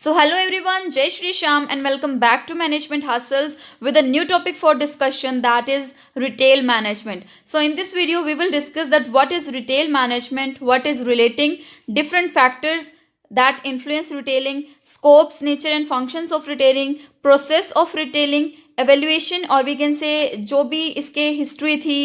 So, hello everyone, Jai Shri Sham, and welcome back to Management Hustles with a new topic for discussion, that is retail management. So, in this video, we will discuss that what is retail management, what is relating, different factors that influence retailing, scopes, nature, and functions of retailing, process of retailing, evaluation, और we can say जो भी इसके history थी,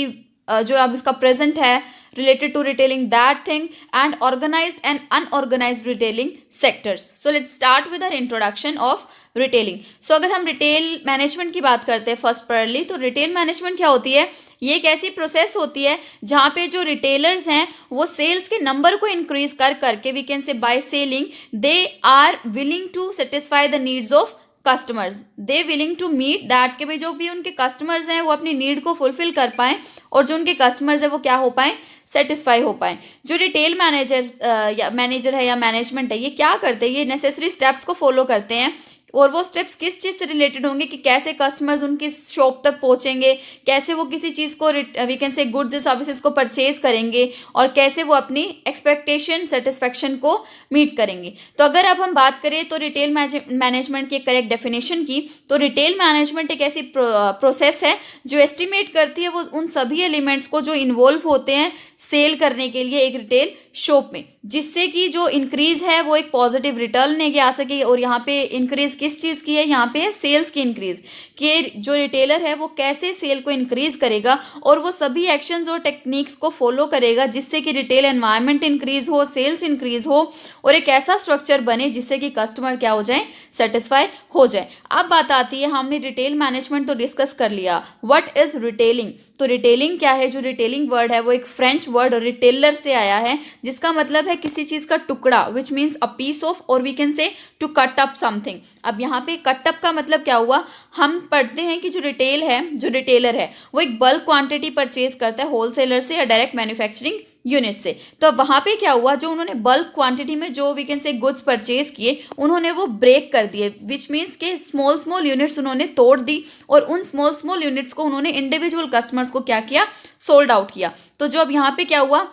जो अब इसका present है related to retailing, that thing, and organized and unorganized retailing sectors. So let's start with our introduction of retailing. So अगर हम रिटेल मैनेजमेंट की बात करते हैं फर्स्ट प्रायरली, तो रिटेल मैनेजमेंट क्या होती है? ये एक ऐसी प्रोसेस होती है जहाँ पे जो रिटेलर्स हैं वो सेल्स के नंबर को इंक्रीज कर करके, we can say by selling, they are willing to satisfy the needs of customers, they willing to meet that, कि भाई जो भी उनके कस्टमर्स हैं वो अपनी नीड को फुलफिल कर पाएँ और जो उनके कस्टमर्स हैं वो क्या हो पाएँ, सेटिस्फाई हो पाए. जो रिटेल मैनेजर है या मैनेजमेंट है, ये क्या करते हैं? ये नेसेसरी स्टेप्स को फॉलो करते हैं. और वो स्टेप्स किस चीज़ से रिलेटेड होंगे कि कैसे कस्टमर्स उनकी शॉप तक पहुंचेंगे, कैसे वो किसी चीज़ को we can say goods services को परचेज करेंगे और कैसे वो अपनी एक्सपेक्टेशन सेटिस्फेक्शन को मीट करेंगे. तो अगर अब हम बात करें तो रिटेल मैनेजमेंट की करेक्ट डेफिनेशन की, तो रिटेल मैनेजमेंट एक ऐसी प्रोसेस है जो एस्टिमेट करती है वो उन सभी एलिमेंट्स को जो इन्वॉल्व होते हैं सेल करने के लिए एक रिटेल शॉप में, जिससे कि जो इंक्रीज है वो एक पॉजिटिव रिटर्न लेके आ सके. और यहाँ पे इंक्रीज किस चीज़ की है? यहाँ पे है सेल्स की इंक्रीज, कि जो रिटेलर है वो कैसे सेल को इंक्रीज करेगा और वो सभी एक्शंस और टेक्निक्स को फॉलो करेगा जिससे कि रिटेल एनवायरनमेंट इंक्रीज हो, सेल्स इंक्रीज हो और एक ऐसा स्ट्रक्चर बने जिससे कि कस्टमर क्या हो जाए, सेटिस्फाई हो जाए. अब बात आती है, हमने रिटेल मैनेजमेंट तो डिस्कस कर लिया, व्हाट इज रिटेलिंग. तो रिटेलिंग क्या है? जो रिटेलिंग वर्ड है वो एक फ्रेंच वर्ड रिटेलर से आया है, जिसका मतलब है किसी चीज़ का टुकड़ा, which means a piece of, और we can say to cut up something. अब यहाँ पे कट अप का मतलब क्या हुआ? हम पढ़ते हैं कि जो रिटेलर है वो एक बल्क क्वांटिटी परचेज करता है होलसेलर से या डायरेक्ट मैन्युफैक्चरिंग यूनिट से. तो अब वहाँ पे क्या हुआ? जो उन्होंने बल्क क्वांटिटी में जो we can say goods purchase किए, उन्होंने वो ब्रेक कर दिए, विच मीन्स के स्मॉल यूनिट्स उन्होंने तोड़ दी और उन स्मॉल यूनिट्स को उन्होंने इंडिविजुअल कस्टमर्स को क्या किया, सोल्ड आउट किया. तो जो अब यहाँ पे क्या हुआ,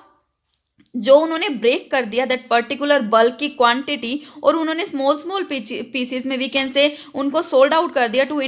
जो उन्होंने ब्रेक कर दिया दैट पर्टिकुलर बल्क की क्वांटिटी और उन्होंने स्मॉल पीसेस में वी कैन से उनको सोल्ड आउट कर दिया टू.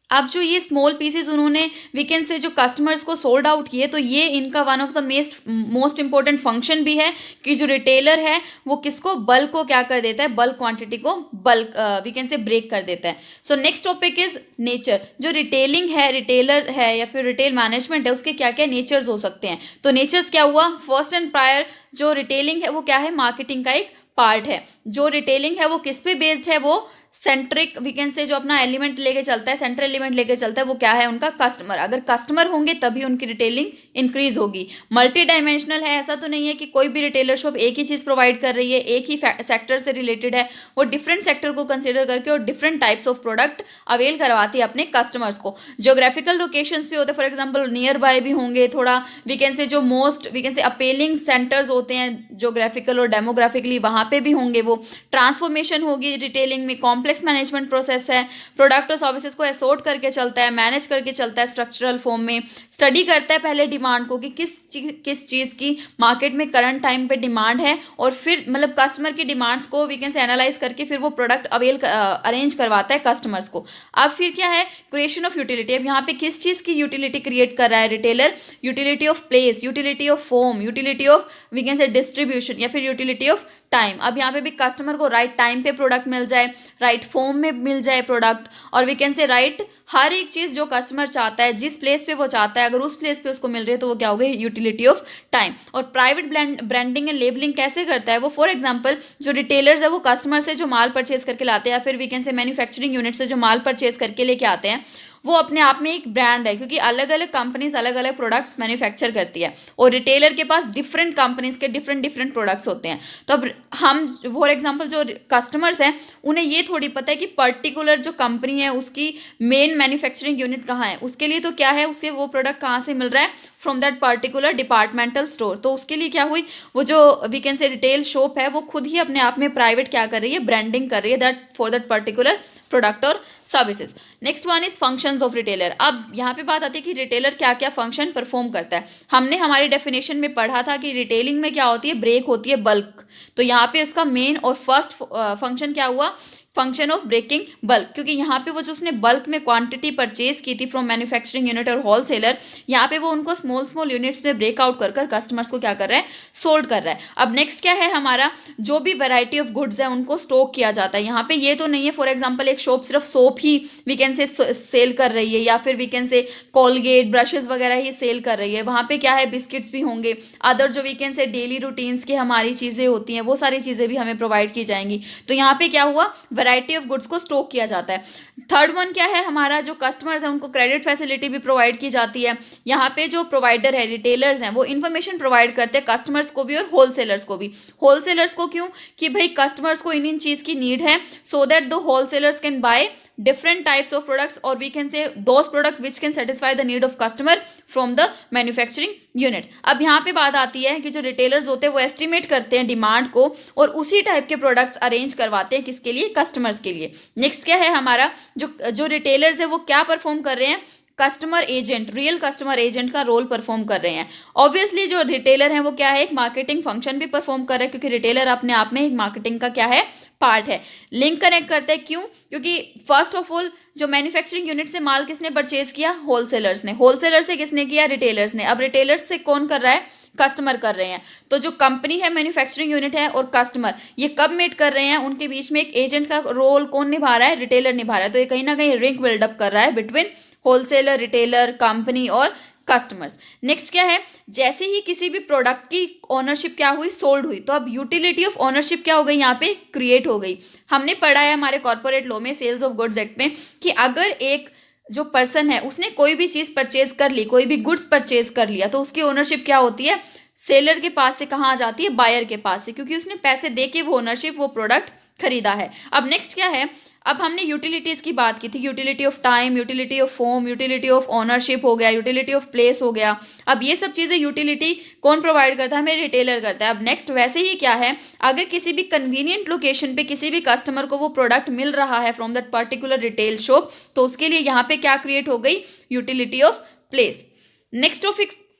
अब जो ये स्मॉल पीसेस उन्होंने वीकेंड से जो कस्टमर्स को सोल्ड आउट किए, तो ये इनका one of the most important function भी है कि जो रिटेलर है वो किसको, बल्क को क्या कर देता है, बल्क क्वांटिटी को बल्क वीकेंड से ब्रेक कर देता है. So next topic is nature. जो रिटेलिंग है, रिटेलर है या फिर रिटेल मैनेजमेंट है, उसके क्या क्या नेचर्स हो सकते हैं. तो नेचर्स क्या हुआ? फर्स्ट एंड प्रायर जो रिटेलिंग है वो क्या है, मार्केटिंग का एक पार्ट है. जो रिटेलिंग है वो किस पे बेस्ड है, वो सेंट्रिक वी कैन से जो अपना एलिमेंट लेके चलता है, सेंट्रल एलिमेंट लेके चलता है, वो क्या है, उनका कस्टमर. अगर कस्टमर होंगे तभी उनकी रिटेलिंग इंक्रीज होगी. मल्टी डायमेंशनल है, ऐसा तो नहीं है कि कोई भी रिटेलर शॉप एक ही चीज़ प्रोवाइड कर रही है, एक ही सेक्टर से रिलेटेड है. वो डिफरेंट सेक्टर को कंसिडर करके और different types of product avail करवाती है अपने कस्टमर्स को. जोग्राफिकल लोकेशंस भी होते हैं, फॉर एग्जाम्पल नियर बाय भी होंगे, थोड़ा वी कैन से जो most we can say appealing centres होते हैं जोग्राफिकल और डेमोग्राफिकली, वहाँ पे भी होंगे. वो ट्रांसफॉर्मेशन होगी रिटेलिंग में, कॉम्प्लेक्स मैनेजमेंट प्रोसेस है, प्रोडक्ट और सर्विसेज को एसोर्ट करके चलता है, मैनेज करके चलता है स्ट्रक्चरल फॉर्म में, स्टडी करता है पहले डिमांड को कि किस चीज़ की मार्केट में करंट टाइम पे डिमांड है और फिर मतलब कस्टमर की डिमांड्स को वी कैन से एनालाइज करके फिर वो प्रोडक्ट अरेंज करवाता है कस्टमर्स को. अब फिर क्या है, क्रिएशन ऑफ यूटिलिटी. अब यहाँ पे किस चीज़ की यूटिलिटी क्रिएट कर रहा है retailer? Utility of place, utility of form, utility of we can say distribution या फिर यूटिलिटी ऑफ टाइम. अब यहाँ पे भी कस्टमर को राइट टाइम पे प्रोडक्ट मिल जाए, राइट फॉर्म में मिल जाए प्रोडक्ट, और वी कैन से राइट हर एक चीज़ जो कस्टमर चाहता है, जिस प्लेस पे वो चाहता है, अगर उस प्लेस पे उसको मिल रही है तो वो क्या हो गई, यूटिलिटी ऑफ टाइम. और प्राइवेट ब्रांडिंग एंड लेबलिंग कैसे करता है वो? फॉर एग्जांपल जो रिटेलर्स है वो कस्टमर से जो माल परचेज करके लाते हैं या फिर we can say manufacturing unit से जो माल परचेज करके लेके आते हैं, वो अपने आप में एक ब्रांड है, क्योंकि अलग अलग कंपनीज अलग अलग प्रोडक्ट्स मैन्युफैक्चर करती है और रिटेलर के पास डिफरेंट कंपनीज के डिफरेंट प्रोडक्ट्स होते हैं. तो अब हम फॉर एग्जांपल जो कस्टमर्स हैं उन्हें ये थोड़ी पता है कि पर्टिकुलर जो कंपनी है उसकी मेन मैन्युफैक्चरिंग यूनिट कहाँ है. उसके लिए तो क्या है, उसके वो प्रोडक्ट कहाँ से मिल रहा है, from that particular departmental store. तो उसके लिए क्या हुई, वो जो we can say retail shop है वो खुद ही अपने आप में प्राइवेट क्या कर रही है, ब्रांडिंग कर रही है that for that particular product और services. Next one is functions of retailer. अब यहाँ पे बात आती है कि रिटेलर क्या क्या फंक्शन परफॉर्म करता है. हमने हमारी डेफिनेशन में पढ़ा था कि रिटेलिंग में क्या होती है, ब्रेक होती है बल्क. तो यहाँ पे इसका मेन और फर्स्ट फंक्शन क्या हुआ फंक्शन ऑफ ब्रेकिंग बल्क, क्योंकि यहाँ पे वो जो उसने बल्क में क्वांटिटी परचेज की थी फ्रॉम मैन्युफैक्चरिंग यूनिट और होलसेलर, यहाँ पे वो उनको स्मॉल स्मॉल यूनिट्स में ब्रेकआउट कर कर कस्टमर्स को क्या कर रहा है, सोल्ड कर रहा है। अब नेक्स्ट क्या है हमारा, जो भी वैरायटी ऑफ गुड्स है उनको स्टॉक किया जाता है। यहाँ पे ये तो नहीं है फॉर एग्जांपल एक शॉप सिर्फ सोप ही वी कैन से सेल कर रही है, या फिर we can say Colgate brushes वगैरह ही सेल कर रही है। वहाँ पे क्या है, बिस्किट्स भी होंगे, अदर जो we can say daily routines की हमारी चीज़ें होती हैं वो सारी चीज़ें भी हमें प्रोवाइड की जाएंगी। तो यहाँ पे क्या हुआ, वैरायटी ऑफ गुड्स को स्टॉक किया जाता है। थर्ड वन क्या है हमारा, जो कस्टमर्स हैं उनको क्रेडिट फैसिलिटी भी प्रोवाइड की जाती है। यहाँ पे जो प्रोवाइडर है, रिटेलर्स हैं, वो इन्फॉर्मेशन प्रोवाइड करते हैं कस्टमर्स को भी और होलसेलर्स को भी। होलसेलर्स को क्यों, कि भाई कस्टमर्स को इन चीज़ की नीड है, so that the wholesalers can buy different types of products, or we can say those products which can satisfy the need of customer from the manufacturing unit। अब यहाँ पे बात आती है कि जो रिटेलर्स होते हैं वो एस्टिमेट करते हैं डिमांड को और उसी टाइप के प्रोडक्ट्स अरेंज करवाते हैं, किसके लिए, कस्टमर्स के लिए। नेक्स्ट क्या है हमारा, जो रिटेलर्स है वो क्या परफॉर्म कर रहे हैं, customer agent, real customer agent का रोल परफॉर्म कर रहे हैं। ऑब्वियसली जो रिटेलर है वो क्या है, एक मार्केटिंग फंक्शन भी परफॉर्म कर रहा है, क्योंकि रिटेलर अपने आप में एक मार्केटिंग का क्या है, पार्ट है। लिंक कनेक्ट करते हैं, क्यों, क्योंकि फर्स्ट ऑफ ऑल जो मैन्युफैक्चरिंग यूनिट से माल किसने परचेज किया, होलसेलर्स ने। होलसेलर से किसने किया, रिटेलर्स ने। अब रिटेलर्स से कौन कर रहा है, कस्टमर कर रहे हैं। तो जो कंपनी है, मैन्युफैक्चरिंग यूनिट है और कस्टमर, ये कब मीट कर रहे हैं, उनके बीच में एक एजेंट का रोल कौन निभा रहा है, रिटेलर निभा रहा है। तो ये कहीं ना कहीं लिंक बिल्डअप कर रहा है बिटवीन होलसेलर, रिटेलर, कंपनी और कस्टमर्स। नेक्स्ट क्या है, जैसे ही किसी भी प्रोडक्ट की ओनरशिप क्या हुई, सोल्ड हुई, तो अब यूटिलिटी ऑफ ओनरशिप क्या हो गई, यहाँ पे क्रिएट हो गई। हमने पढ़ा है हमारे कॉर्पोरेट लॉ में, सेल्स ऑफ गुड्स एक्ट में, कि अगर एक जो पर्सन है उसने कोई भी चीज़ परचेज कर ली, कोई भी गुड्स परचेज कर लिया, तो उसकी ओनरशिप क्या होती है, सेलर के पास से कहाँ आ जाती है, बायर के पास से, क्योंकि उसने पैसे दे के वो ओनरशिप, वो प्रोडक्ट खरीदा है। अब नेक्स्ट क्या है, अब हमने यूटिलिटीज़ की बात की थी, utility of time, utility of form, utility of ownership हो गया, यूटिलिटी ऑफ प्लेस हो गया। अब ये सब चीज़ें यूटिलिटी कौन प्रोवाइड करता है, हमें रिटेलर करता है। अब नेक्स्ट वैसे ही क्या है, अगर किसी भी कन्वीनियंट लोकेशन पे किसी भी कस्टमर को वो प्रोडक्ट मिल रहा है from that particular retail shop, तो उसके लिए यहाँ पे क्या क्रिएट हो गई, utility of place. Next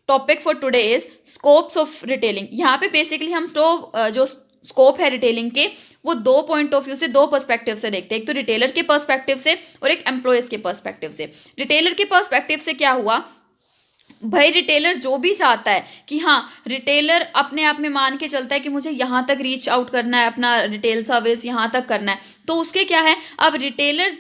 topic for today is scopes of retailing. यहाँ पे बेसिकली हम जो स्कोप है रिटेलिंग के, वो दो पॉइंट ऑफ व्यू से, दो पर्सपेक्टिव से देखते हैं। एक तो रिटेलर के पर्सपेक्टिव से और एक एम्प्लॉयज़ के पर्सपेक्टिव से। रिटेलर के पर्सपेक्टिव से क्या हुआ भाई, रिटेलर जो भी चाहता है कि हाँ, रिटेलर अपने आप में मान के चलता है कि मुझे यहाँ तक रीच आउट करना है, अपना रिटेल सर्विस यहाँ तक करना है, तो उसके क्या है, अब रिटेलर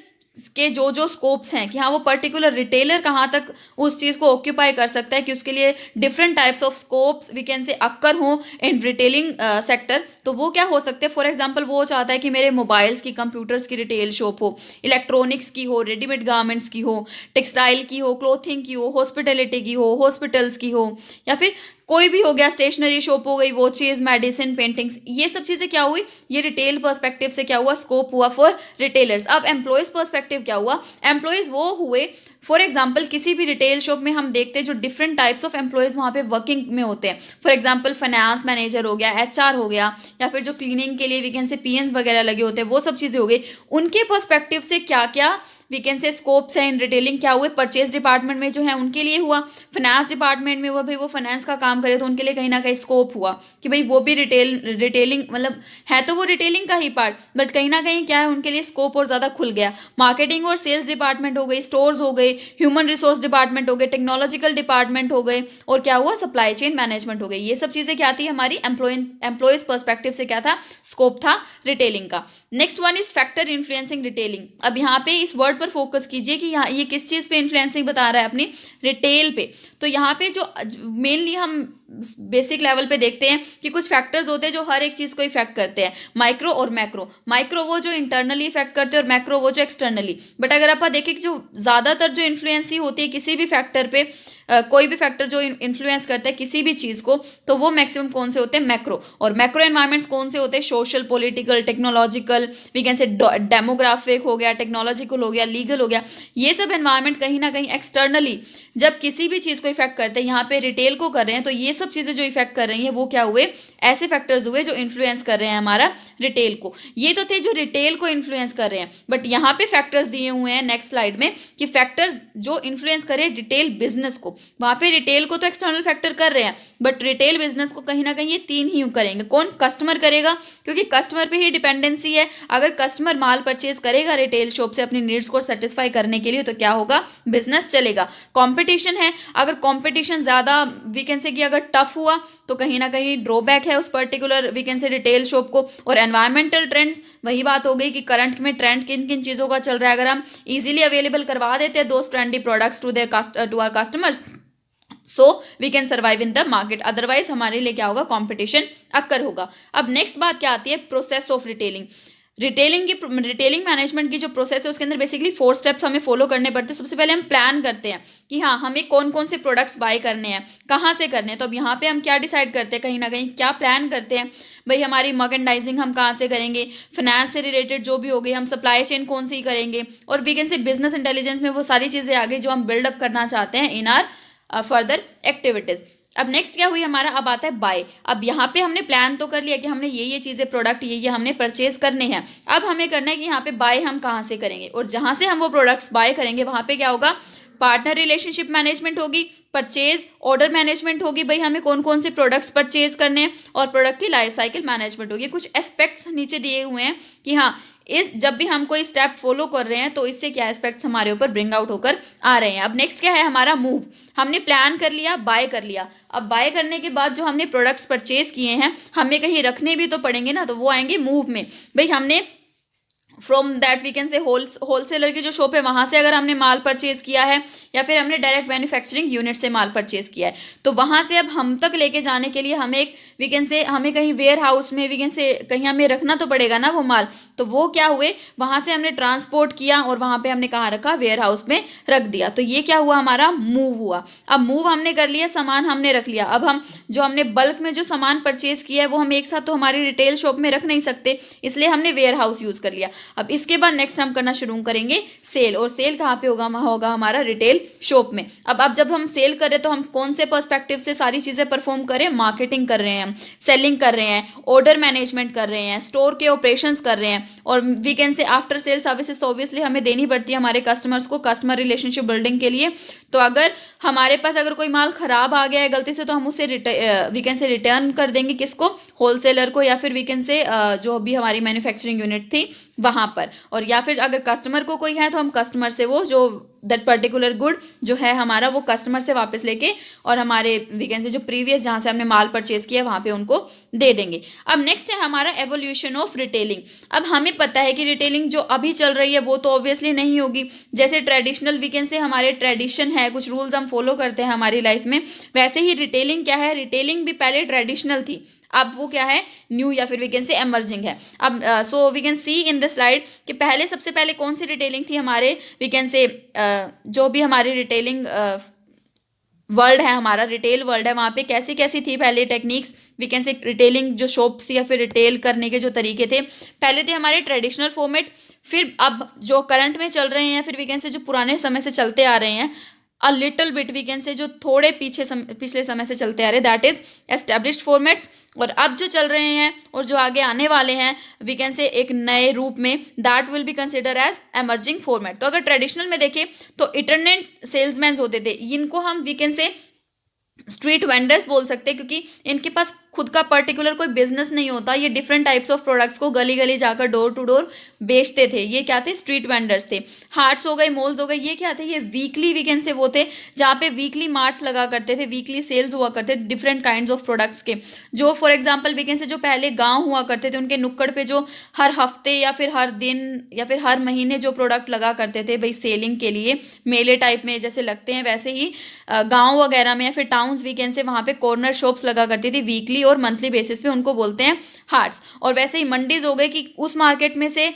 के जो स्कोप्स हैं कि हाँ वो पर्टिकुलर रिटेलर कहाँ तक उस चीज़ को ऑक्यूपाई कर सकता है, कि उसके लिए different types of scopes we can say occur हो इन रिटेलिंग सेक्टर। तो वो क्या हो सकते हैं, फॉर एग्जांपल वो चाहता है कि मेरे मोबाइल्स की, कंप्यूटर्स की रिटेल शॉप हो, इलेक्ट्रॉनिक्स की हो, रेडीमेड गारमेंट्स की हो, टेक्सटाइल की हो, क्लोथिंग की हो, हॉस्पिटैलिटी की हो, हॉस्पिटल्स की हो, या फिर कोई भी हो गया, स्टेशनरी शॉप हो गई, वॉचेज, मेडिसिन, पेंटिंग्स, ये सब चीज़ें क्या हुई, ये रिटेल पर्सपेक्टिव से क्या हुआ, स्कोप हुआ फॉर रिटेलर्स। अब एम्प्लॉयज़ पर्सपेक्टिव क्या हुआ, एम्प्लॉयज़ वो हुए, फॉर एग्जाम्पल किसी भी रिटेल शॉप में हम देखते हैं जो डिफरेंट टाइप्स ऑफ एम्प्लॉयज़ वहाँ पे वर्किंग में होते हैं। फॉर एग्जाम्पल फाइनेंस मैनेजर हो गया, HR हो गया, या फिर जो क्लीनिंग के लिए वी कैन से PNs वगैरह लगे होते हैं, वो सब चीज़ें हो गई। उनके पर्सपेक्टिव से क्या क्या वी कैन से स्कोप्स है इन रिटेलिंग, क्या हुए, परचेज डिपार्टमेंट में जो है उनके लिए हुआ, फाइनेंस डिपार्टमेंट में हुआ, भाई वो फाइनेंस का काम करे तो उनके लिए कहीं ना कहीं स्कोप हुआ कि भाई वो भी रिटेलिंग मतलब है, तो वो रिटेलिंग का ही पार्ट, बट कहीं ना कहीं क्या है, उनके लिए स्कोप और ज़्यादा खुल गया। मार्केटिंग और सेल्स डिपार्टमेंट हो गई, स्टोर्स हो गए, ह्यूमन रिसोर्स डिपार्टमेंट हो गए, टेक्नोलॉजिकल डिपार्टमेंट हो गए, और क्या हुआ, सप्लाई चेन मैनेजमेंट हो गई। ये सब चीज़ें क्या थी, हमारी एम्प्लॉयज़ पर्सपेक्टिव से क्या था, स्कोप था रिटेलिंग का। Next one is factor influencing retailing. अब यहाँ पे इस वर्ड पर फोकस कीजिए कि यहाँ ये किस चीज़ पे इन्फ्लुएंसिंग बता रहा है, अपनी रिटेल पे। तो यहाँ पे जो मेनली हम बेसिक लेवल पे देखते हैं कि कुछ फैक्टर्स होते हैं जो हर एक चीज़ को इफेक्ट करते हैं, माइक्रो और मैक्रो। माइक्रो वो जो इंटरनली इफेक्ट करते हैं और मैक्रो वो जो एक्सटर्नली। बट अगर आप देखें कि जो ज़्यादातर जो इन्फ्लुएंसी होती है किसी भी फैक्टर पे, कोई भी फैक्टर जो इन्फ्लुएंस करता है किसी भी चीज़ को, तो वो मैक्सिमम कौन से होते हैं, मैक्रो। और मैक्रो एनवायरमेंट्स कौन से होते हैं, social, political, technological, we can say demographic हो गया, टेक्नोलॉजिकल हो गया, लीगल हो गया। ये सब एनवायरमेंट कहीं ना कहीं एक्सटर्नली जब किसी भी चीज़ को इफेक्ट करते हैं, यहाँ पे रिटेल को कर रहे हैं, तो ये सब चीज़ें जो इफेक्ट कर रही हैं वो क्या हुए, ऐसे फैक्टर्स हुए जो इन्फ्लुएंस कर रहे हैं हमारा रिटेल को। ये तो थे जो रिटेल को इन्फ्लुएंस कर रहे हैं, बट यहाँ पे फैक्टर्स दिए हुए हैं नेक्स्ट स्लाइड में कि फैक्टर्स जो इन्फ्लुएंस करें रिटेल बिजनेस को, को। वहाँ पे रिटेल को तो एक्सटर्नल फैक्टर कर रहे हैं, बट रिटेल बिजनेस को कहीं ना कहीं ये 3 ही करेंगे। कौन? कस्टमर करेगा, क्योंकि कस्टमर पे ही डिपेंडेंसी है। अगर कस्टमर माल परचेज करेगा रिटेल शॉप से अपनी नीड्स को सेटिस्फाई करने के लिए, तो क्या होगा? बिजनेस चलेगा। कंपटीशन है, अगर कंपटीशन ज़्यादा वी कैन से कि अगर टफ हुआ तो कहीं ना कहीं ड्रॉबैक है उस particular we can say retail shop को। और एनवायरमेंटल ट्रेंड्स, वही बात हो गई कि करंट में ट्रेंड किन किन चीज़ों का चल रहा है। अगर हम इजीली अवेलेबल करवा देते हैं those trendy products to our customers, so we can survive in the market. Otherwise हमारे लिए क्या होगा? कॉम्पिटिशन अक्कर होगा। अब नेक्स्ट बात क्या आती है? Process of retailing. Retailing management की जो प्रोसेस है उसके अंदर बेसिकली 4 स्टेप्स हमें फॉलो करने पड़ते हैं। सबसे पहले हम प्लान करते हैं कि हाँ हमें कौन कौन से प्रोडक्ट्स बाय करने हैं, कहाँ से करने हैं। तो अब यहाँ पे हम क्या डिसाइड करते हैं? कहीं ना कहीं क्या प्लान करते हैं भाई, हमारी मर्केंडाइजिंग हम कहाँ से करेंगे, फाइनेंस से रिलेटेड जो भी हो गई, हम सप्लाई चेन कौन सी करेंगे, और we can say business intelligence में वो सारी चीज़ें आ गई जो हम बिल्डअप करना चाहते हैं इन आर फर्दर एक्टिविटीज़। अब नेक्स्ट क्या हुई हमारा? अब आता है बाय। अब यहाँ पे हमने प्लान तो कर लिया कि हमने ये चीज़ें प्रोडक्ट ये हमने परचेज करने हैं। अब हमें करना है कि यहाँ पे बाय हम कहाँ से करेंगे, और जहाँ से हम वो प्रोडक्ट्स बाय करेंगे वहाँ पे क्या होगा? पार्टनर रिलेशनशिप मैनेजमेंट होगी, परचेज ऑर्डर मैनेजमेंट होगी, भाई हमें कौन कौन से प्रोडक्ट्स परचेज करने हैं, और प्रोडक्ट की लाइफ साइकिल मैनेजमेंट होगी। कुछ एस्पेक्ट्स नीचे दिए हुए हैं कि हाँ जब भी हम कोई स्टेप फॉलो कर रहे हैं तो इससे क्या एस्पेक्ट्स हमारे ऊपर ब्रिंग आउट होकर आ रहे हैं। अब नेक्स्ट क्या है हमारा? मूव। हमने प्लान कर लिया, बाय कर लिया। अब बाय करने के बाद जो हमने प्रोडक्ट्स परचेज किए हैं हमें कहीं रखने भी तो पड़ेंगे ना, तो वो आएंगे मूव में। भाई हमने from that we can say wholesaler की जो शॉप है वहाँ से अगर हमने माल परचेज किया है, या फिर हमने डायरेक्ट मैन्युफैक्चरिंग यूनिट से माल परचेज किया है, तो वहाँ से अब हम तक लेके जाने के लिए हमें वी कैन से हमें कहीं वेयर हाउस में वी कैन से कहीं हमें रखना तो पड़ेगा ना वो माल। तो वो क्या हुए? वहाँ से हमने ट्रांसपोर्ट किया और वहाँ पे हमने कहाँ रखा? वेयर हाउस में रख दिया। तो ये क्या हुआ? हमारा मूव हुआ। अब मूव हमने कर लिया, सामान हमने रख लिया। अब हम जो हमने बल्क में जो सामान परचेज किया है वो हम एक साथ तो हमारी रिटेल शॉप में रख नहीं सकते, इसलिए हमने वेयर हाउस यूज़ कर लिया। अब इसके बाद नेक्स्ट हम करना शुरू करेंगे सेल, और सेल कहाँ पे होगा? होगा हमारा रिटेल शॉप में। अब जब हम सेल करें तो हम कौन से पर्सपेक्टिव से सारी चीज़ें परफॉर्म करें? मार्केटिंग कर रहे हैं, सेलिंग कर रहे हैं, ऑर्डर मैनेजमेंट कर रहे हैं, स्टोर के ऑपरेशंस कर रहे हैं, और we can say after sale services तो ऑब्वियसली हमें देनी पड़ती है हमारे कस्टमर्स को कस्टमर रिलेशनशिप बिल्डिंग के लिए। तो अगर हमारे पास अगर कोई माल खराब आ गया है गलती से, तो हम उसे वी कैन से रिटर्न कर देंगे। किसको? होलसेलर को, या फिर वी कैन से जो भी हमारी मैन्युफैक्चरिंग यूनिट थी वहाँ पर। और या फिर अगर कस्टमर को कोई है तो हम कस्टमर से वो जो दैट पर्टिकुलर गुड जो है हमारा वो कस्टमर से वापस लेके और हमारे वी कैन से जो प्रीवियस जहाँ से हमने माल परचेज किया वहाँ पे उनको दे देंगे। अब नेक्स्ट है हमारा एवोल्यूशन ऑफ रिटेलिंग। अब हमें पता है कि रिटेलिंग जो अभी चल रही है वो तो ऑब्वियसली नहीं होगी। जैसे ट्रेडिशनल वी कैन से हमारे ट्रेडिशन है, कुछ रूल्स हम फॉलो करते हैं हमारी लाइफ में, वैसे ही रिटेलिंग क्या है? रिटेलिंग भी पहले ट्रेडिशनल थी, अब वो क्या है? न्यू, या फिर वी कैन से एमर्जिंग है। अब so we can see in the slide कि पहले सबसे पहले कौन सी रिटेलिंग थी हमारे वी कैन से जो भी हमारी रिटेलिंग वर्ल्ड है, हमारा रिटेल वर्ल्ड है, वहाँ पे कैसी कैसी थी पहले techniques we can say retailing जो शॉप्स थी या फिर रिटेल करने के जो तरीके थे। पहले थे हमारे ट्रेडिशनल फॉर्मेट, फिर अब जो करंट में चल रहे हैं, फिर वी कैन से जो पुराने समय से चलते आ रहे हैं a little bit we can say जो थोड़े पिछले समय से चलते आ रहे, दैट इज एस्टेब्लिश्ड फॉर्मेट्स। और अब जो चल रहे हैं और जो आगे आने वाले हैं वी कैन से एक नए रूप में, that will be consider as emerging format. तो अगर ट्रेडिशनल में देखें तो इटरनेट सेल्समैन होते थे, इनको हम we can say street vendors बोल सकते हैं, क्योंकि इनके पास खुद का पर्टिकुलर कोई बिजनेस नहीं होता, ये डिफरेंट टाइप्स ऑफ प्रोडक्ट्स को गली गली जाकर डोर टू डोर बेचते थे। ये क्या थे? स्ट्रीट वेंडर्स थे। हार्ट्स हो गए, मॉल्स हो गए, ये क्या थे? ये वीकली वीकेंड से वो थे जहाँ पे वीकली मार्ट्स लगा करते थे, वीकली सेल्स हुआ करते डिफरेंट काइंड्स ऑफ प्रोडक्ट्स के। जो फॉर एग्जाम्पल वीकेंड से जो पहले गाँव हुआ करते थे, उनके नुक्कड़ पे जो हर हफ्ते या फिर हर दिन या फिर हर महीने जो प्रोडक्ट लगा करते थे भाई सेलिंग के लिए, मेले टाइप में जैसे लगते हैं, वैसे ही गाँव वगैरह में या फिर टाउन्स वीकेंड से वहाँ पे कॉर्नर शॉप्स लगा करती थी वीकली और मंथली बेसिस पे, उनको बोलते हैं हार्ट्स। और वैसे ही मंडीज हो गए कि उस मार्केट में से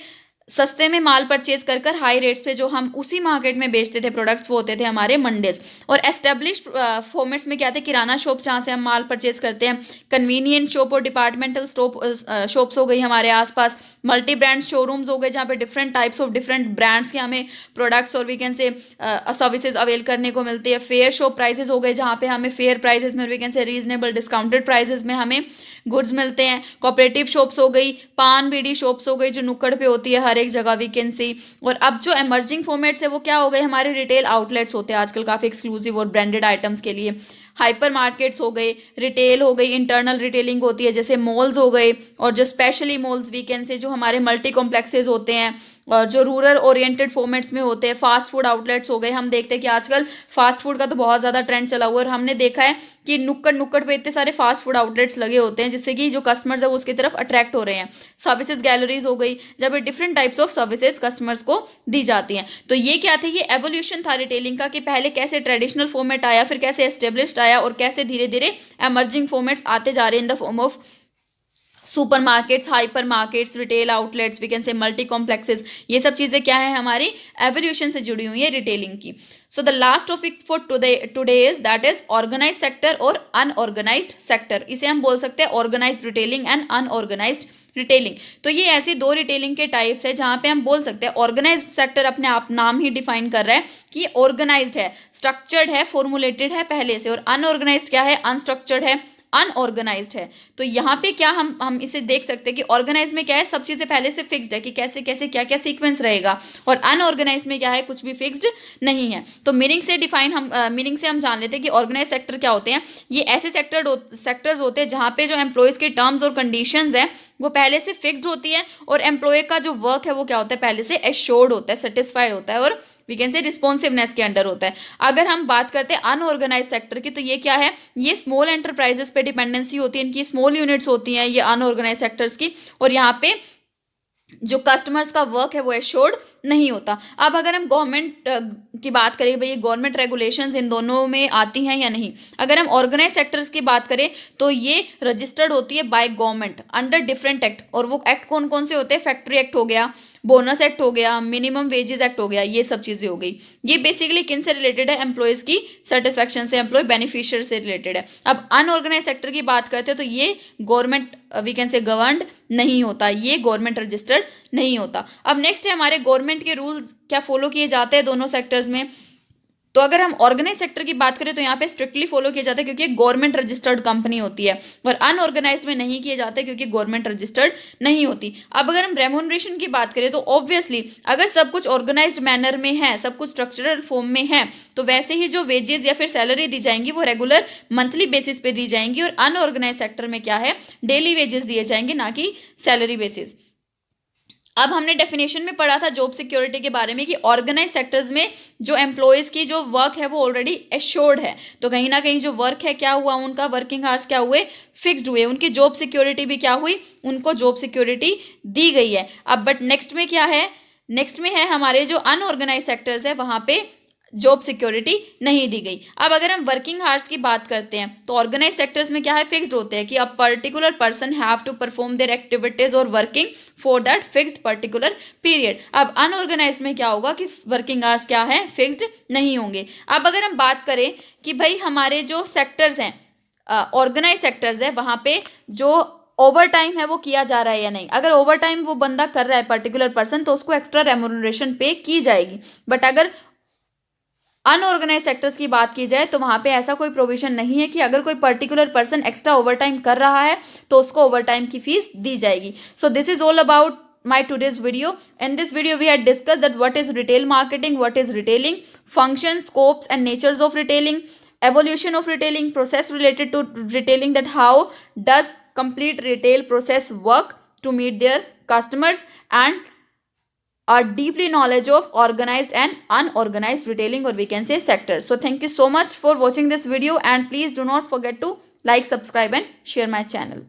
सस्ते में माल परचेज कर कर हाई रेट्स पे जो हम उसी मार्केट में बेचते थे प्रोडक्ट्स, वो होते थे हमारे मंडीज। और एस्टेब्लिश्ड फॉर्मेट्स में क्या थे? किराना शॉप जहाँ से हम माल परचेज करते हैं, कन्वीनियंट शॉप और डिपार्टमेंटल शॉप्स हो गई हमारे आसपास, मल्टी ब्रांड शोरूम्स हो गए जहाँ पे different types of different brands के हमें प्रोडक्ट्स और we can say services avail करने को मिलती है। फेयर शॉप प्राइसेस हो गए जहाँ पे हमें फेयर प्राइसेस में we can say reasonable discounted prices में हमें गुड्स मिलते हैं। कोऑपरेटिव शॉप्स हो गई, पान बीड़ी शॉप्स हो गई जो नुक्कड़ पे होती है हर एक जगह वी कैन सी। और अब जो एमर्जिंग फॉर्मेट्स है वो क्या हो गए, हमारे रिटेल आउटलेट्स होते हैं आजकल काफ़ी एक्सक्लूसिव और ब्रांडेड आइटम्स के लिए। हाइपर मार्केट्स हो गए, रिटेल हो गई, इंटरनल रिटेलिंग होती है जैसे मॉल्स हो गए, और जो specially malls we can say जो हमारे मल्टी कॉम्प्लेक्सेस होते हैं और जो रूरल ओरिएंटेड फॉर्मेट्स में होते हैं। फास्ट फूड आउटलेट्स हो गए, हम देखते हैं कि आजकल फास्ट फूड का तो बहुत ज़्यादा ट्रेंड चला हुआ है, और हमने देखा है कि नुक्कड़ नुक्कड़ पे इतने सारे फास्ट फूड आउटलेट्स लगे होते हैं जिससे कि जो कस्टमर्स है वो उसकी तरफ अट्रैक्ट हो रहे हैं। सर्विसेज गैलरीज हो गई, जब different types of services customers को दी जाती हैं। तो ये क्या थे, ये एवोल्यूशन था रिटेलिंग का, कि पहले कैसे ट्रेडिशनल फॉर्मेट आया, फिर कैसे एस्टेब्लिश्ड आया, और कैसे धीरे धीरे एमर्जिंग फॉर्मेट्स आते जा रहे हैं in the form of supermarkets, hypermarkets, retail outlets, we can say multi complexes. ये सब चीज़ें क्या है, हमारी एवोल्यूशन से जुड़ी हुई है रिटेलिंग की। So the last topic for today is that is organise sector और अनऑर्गेनाइज्ड सेक्टर। इसे हम बोल सकते हैं organised retailing and unorganised retailing. तो ये ऐसी दो रिटेलिंग के टाइप्स है जहाँ पे हम बोल सकते हैं ऑर्गेनाइज्ड सेक्टर अपने आप नाम ही डिफाइन कर रहा है कि ऑर्गेनाइज्ड है, स्ट्रक्चर्ड है, फॉर्मुलेटेड है पहले से, और अनऑर्गेनाइज्ड क्या है, अनस्ट्रक्चर्ड है, अनऑर्गेनाइज्ड है। तो यहाँ पे क्या हम इसे देख सकते हैं कि ऑर्गेनाइज में क्या है, सब चीज़ें पहले से फिक्स्ड है कि कैसे कैसे क्या क्या सीक्वेंस रहेगा, और अनऑर्गेनाइज में क्या है, कुछ भी फिक्स्ड नहीं है। तो मीनिंग से डिफाइन मीनिंग से हम जान लेते हैं कि ऑर्गेनाइज सेक्टर क्या होते हैं। ये ऐसे सेक्टर्स होते हैं जहाँ पे जो एम्प्लॉयज़ के टर्म्स और कंडीशंस हैं वो पहले से फिक्स्ड होती है, और एम्प्लॉय का जो वर्क है वो क्या होता है, पहले से एश्योर्ड होता है, सेटिस्फाइड होता है, और वी कैन से रिस्पॉन्सिवनेस के अंडर होता है। अगर हम बात करते हैं अनऑर्गेनाइज सेक्टर की, तो ये क्या है, ये स्मॉल एंटरप्राइजेस पे डिपेंडेंसी होती है, इनकी स्मॉल यूनिट्स होती हैं ये अनऑर्गेनाइज सेक्टर्स की, और यहाँ पे जो कस्टमर्स का वर्क है वो एश्योर्ड नहीं होता। अब अगर हम गवर्नमेंट की बात करें, भाई गवर्नमेंट रेगुलेशंस इन दोनों में आती हैं या नहीं। अगर हम ऑर्गेनाइज सेक्टर्स की बात करें तो ये रजिस्टर्ड होती है by government under different act, और वो एक्ट कौन कौन से होते हैं, फैक्ट्री एक्ट हो गया, बोनस एक्ट हो गया, मिनिमम वेजेस एक्ट हो गया, ये सब चीज़ें हो गई। ये बेसिकली किन से रिलेटेड है, एम्प्लॉयज़ की सेटिस्फैक्शन से, एम्प्लॉय बेनिफिशियर से रिलेटेड है। अब अनऑर्गेनाइज सेक्टर की बात करते हैं तो ये government we can say governed नहीं होता, ये गवर्नमेंट रजिस्टर्ड नहीं होता। अब नेक्स्ट है हमारे गवर्नमेंट के रूल्स क्या फॉलो किए जाते हैं दोनों सेक्टर्स में। तो अगर हम ऑर्गेनाइज सेक्टर की बात करें तो यहाँ पे स्ट्रिक्टली फॉलो किया जाता है क्योंकि गवर्नमेंट रजिस्टर्ड कंपनी होती है, और अनऑर्गेनाइज में नहीं किए जाते क्योंकि गवर्नमेंट रजिस्टर्ड नहीं होती। अब अगर हम रेम्यूनरेशन की बात करें तो ऑब्वियसली अगर सब कुछ ऑर्गेनाइज्ड मैनर में है, सब कुछ स्ट्रक्चरल फॉर्म में है, तो वैसे ही जो वेजेस या फिर सैलरी दी जाएंगी वो रेगुलर मंथली बेसिस पे दी जाएंगी, और अनऑर्गेनाइज सेक्टर में क्या है, डेली वेजेस दिए जाएंगे, ना कि सैलरी बेसिस। अब हमने डेफिनेशन में पढ़ा था जॉब सिक्योरिटी के बारे में कि ऑर्गेनाइज सेक्टर्स में जो एम्प्लॉयज़ की जो वर्क है वो ऑलरेडी एश्योर्ड है, तो कहीं ना कहीं जो वर्क है क्या हुआ, उनका वर्किंग आवर्स क्या हुए, फिक्स्ड हुए, उनकी जॉब सिक्योरिटी भी क्या हुई, उनको जॉब सिक्योरिटी दी गई है। अब बट नेक्स्ट में क्या है, नेक्स्ट में है हमारे जो अनऑर्गेनाइज सेक्टर्स है वहाँ पे जॉब सिक्योरिटी नहीं दी गई। अब अगर हम वर्किंग आवर्स की बात करते हैं तो ऑर्गेनाइज सेक्टर्स में क्या है, फिक्स्ड होते हैं कि a particular person have to perform their activities और working for that fixed particular period. अब अनऑर्गेनाइज में क्या होगा कि वर्किंग आवर्स क्या है, फिक्स्ड नहीं होंगे। अब अगर हम बात करें कि भाई हमारे जो सेक्टर्स हैं, ऑर्गेनाइज सेक्टर्स है, वहाँ पे जो ओवर टाइम है वो किया जा रहा है या नहीं। अगर ओवर टाइम वो बंदा कर रहा है पर्टिकुलर पर्सन तो उसको एक्स्ट्रा रेम्यूनरेशन पे की जाएगी। बट अगर अनऑर्गेनाइज सेक्टर्स की बात की जाए तो वहाँ पे ऐसा कोई प्रोविजन नहीं है कि अगर कोई particular person extra over time कर रहा है तो उसको ओवर टाइम की फीस दी जाएगी। So this is all about my today's video. In this video we had discussed that what is retail marketing, what is retailing, functions, scopes and natures of retailing, evolution of retailing, process related to retailing, that how does complete retail process work to meet their customers, and are deeply knowledge of organized and unorganized retailing, or we can say sectors. So thank you so much for watching this video, and please do not forget to like, subscribe and share my channel.